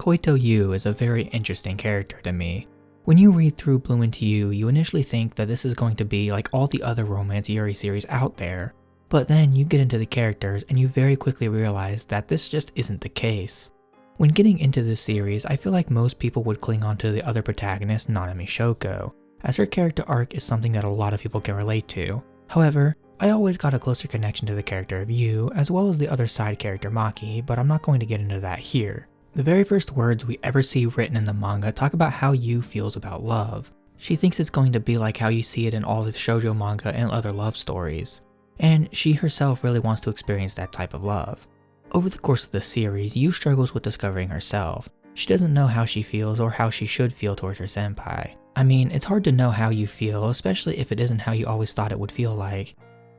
Koito Yuu is a very interesting character to me. When you read through Bloom Into You, you initially think that this is going to be like all the other romance Yuri series out there, but then you get into the characters and you very quickly realize that this just isn't the case. When getting into this series, I feel like most people would cling on to the other protagonist, Nanami Shoko, as her character arc is something that a lot of people can relate to. However, I always got a closer connection to the character of Yu, as well as the other side character Maki, but I'm not going to get into that here. The very first words we ever see written in the manga talk about how Yu feels about love. She thinks it's going to be like how you see it in all the shoujo manga and other love stories, and she herself really wants to experience that type of love. Over the course of the series, Yu struggles with discovering herself. She doesn't know how she feels or how she should feel towards her senpai. I mean, it's hard to know how you feel, especially if it isn't how you always thought it would feel like.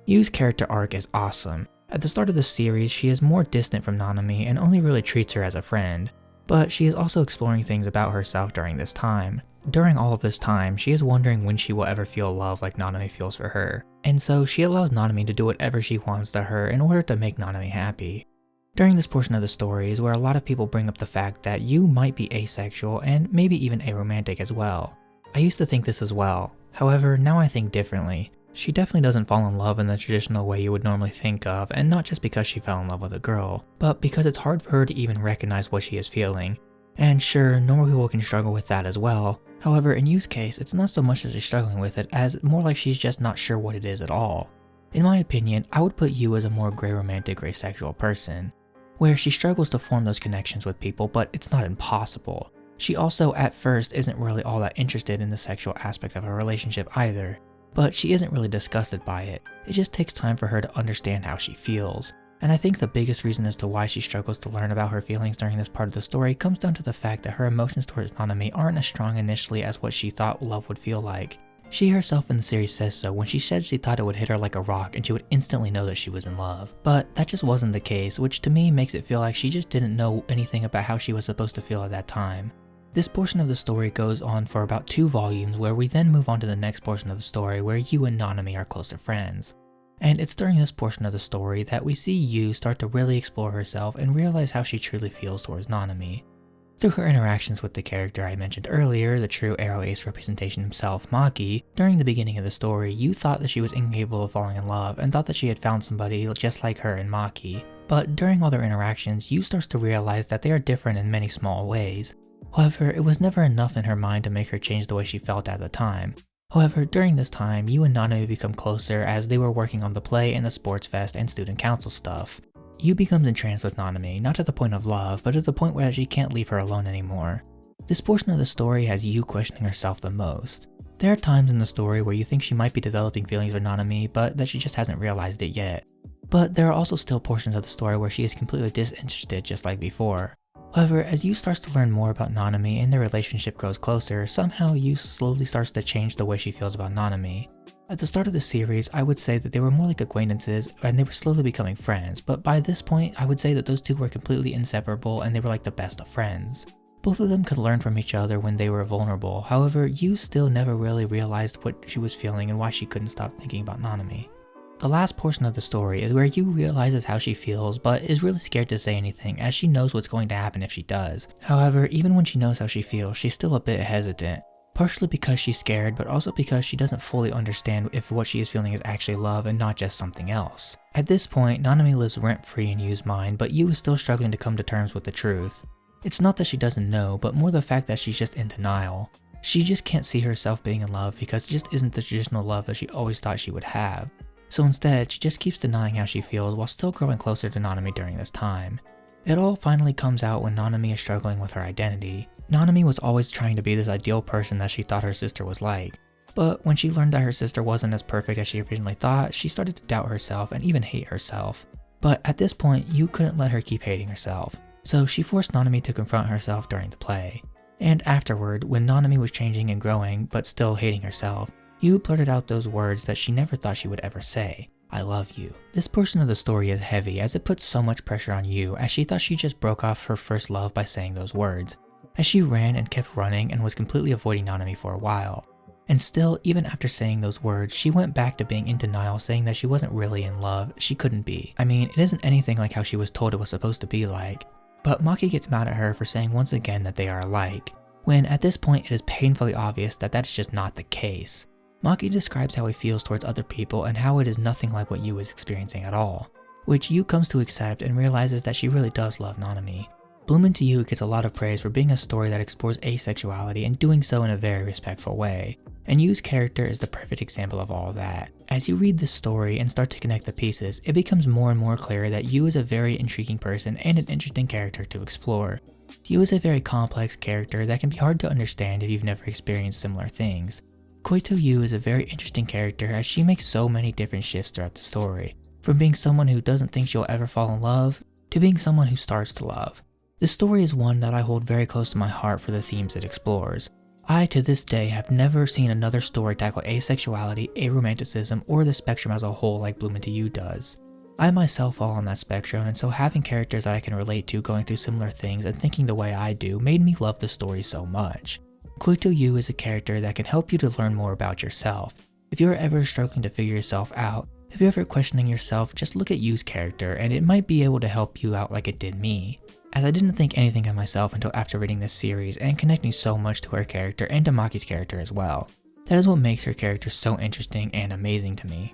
Yu's character arc is awesome. At the start of the series, she is more distant from Nanami and only really treats her as a friend, but she is also exploring things about herself during this time. During all of this time, she is wondering when she will ever feel love like Nanami feels for her, and so she allows Nanami to do whatever she wants to her in order to make Nanami happy. During this portion of the story is where a lot of people bring up the fact that Yu might be asexual and maybe even aromantic as well. I used to think this as well, however now I think differently. She definitely doesn't fall in love in the traditional way you would normally think of, and not just because she fell in love with a girl, but because it's hard for her to even recognize what she is feeling. And sure, normal people can struggle with that as well. However, in Yu's case, it's not so much that she's struggling with it as more like she's just not sure what it is at all. In my opinion, I would put Yu as a more gray romantic, gray sexual person, where she struggles to form those connections with people, but it's not impossible. She also, at first, isn't really all that interested in the sexual aspect of her relationship either, but she isn't really disgusted by it. It just takes time for her to understand how she feels. And I think the biggest reason as to why she struggles to learn about her feelings during this part of the story comes down to the fact that her emotions towards Nanami aren't as strong initially as what she thought love would feel like. She herself in the series says so when she said she thought it would hit her like a rock and she would instantly know that she was in love. But that just wasn't the case, which to me makes it feel like she just didn't know anything about how she was supposed to feel at that time. This portion of the story goes on for about 2 volumes, where we then move on to the next portion of the story where Yu and Nanami are closer friends. And it's during this portion of the story that we see Yu start to really explore herself and realize how she truly feels towards Nanami. Through her interactions with the character I mentioned earlier, the true Arrow Ace representation himself, Maki, during the beginning of the story, Yu thought that she was incapable of falling in love and thought that she had found somebody just like her in Maki. But during all their interactions, Yu starts to realize that they are different in many small ways. However, it was never enough in her mind to make her change the way she felt at the time. However, during this time, Yu and Nanami become closer as they were working on the play and the sports fest and student council stuff. Yu becomes entranced with Nanami, not to the point of love, but to the point where she can't leave her alone anymore. This portion of the story has Yu questioning herself the most. There are times in the story where you think she might be developing feelings for Nanami, but that she just hasn't realized it yet. But there are also still portions of the story where she is completely disinterested just like before. However, as Yu starts to learn more about Nanami and their relationship grows closer, somehow Yu slowly starts to change the way she feels about Nanami. At the start of the series, I would say that they were more like acquaintances and they were slowly becoming friends, but by this point, I would say that those two were completely inseparable and they were like the best of friends. Both of them could learn from each other when they were vulnerable, however, Yu still never really realized what she was feeling and why she couldn't stop thinking about Nanami. The last portion of the story is where Yu realizes how she feels, but is really scared to say anything as she knows what's going to happen if she does. However, even when she knows how she feels, she's still a bit hesitant. Partially because she's scared, but also because she doesn't fully understand if what she is feeling is actually love and not just something else. At this point, Nanami lives rent-free in Yu's mind, but Yu is still struggling to come to terms with the truth. It's not that she doesn't know, but more the fact that she's just in denial. She just can't see herself being in love because it just isn't the traditional love that she always thought she would have. So instead, she just keeps denying how she feels while still growing closer to Nanami during this time. It all finally comes out when Nanami is struggling with her identity. Nanami was always trying to be this ideal person that she thought her sister was like. But when she learned that her sister wasn't as perfect as she originally thought, she started to doubt herself and even hate herself. But at this point, Yu couldn't let her keep hating herself, so she forced Nanami to confront herself during the play. And afterward, when Nanami was changing and growing, but still hating herself, Yu blurted out those words that she never thought she would ever say. I love you. This portion of the story is heavy as it puts so much pressure on Yu as she thought she just broke off her first love by saying those words, as she ran and kept running and was completely avoiding Nanami for a while. And still, even after saying those words, she went back to being in denial, saying that she wasn't really in love, she couldn't be. I mean, it isn't anything like how she was told it was supposed to be like. but Maki gets mad at her for saying once again that they are alike, when at this point it is painfully obvious that that's just not the case. Maki describes how he feels towards other people and how it is nothing like what Yuu is experiencing at all, which Yuu comes to accept and realizes that she really does love Nanami. Bloom Into You gets a lot of praise for being a story that explores asexuality and doing so in a very respectful way, and Yuu's character is the perfect example of all that. As you read this story and start to connect the pieces, it becomes more and more clear that Yuu is a very intriguing person and an interesting character to explore. Yuu is a very complex character that can be hard to understand if you've never experienced similar things. Koito Yuu is a very interesting character as she makes so many different shifts throughout the story, from being someone who doesn't think she'll ever fall in love, to being someone who starts to love. This story is one that I hold very close to my heart for the themes it explores. I, to this day, have never seen another story tackle asexuality, aromanticism, or the spectrum as a whole like Bloom Into You does. I myself fall on that spectrum, and so having characters that I can relate to going through similar things and thinking the way I do made me love the story so much. Koito Yuu is a character that can help you to learn more about yourself. If you're ever struggling to figure yourself out, if you're ever questioning yourself, just look at Yuu's character and it might be able to help you out like it did me, as I didn't think anything of myself until after reading this series and connecting so much to her character and to Maki's character as well. That is what makes her character so interesting and amazing to me.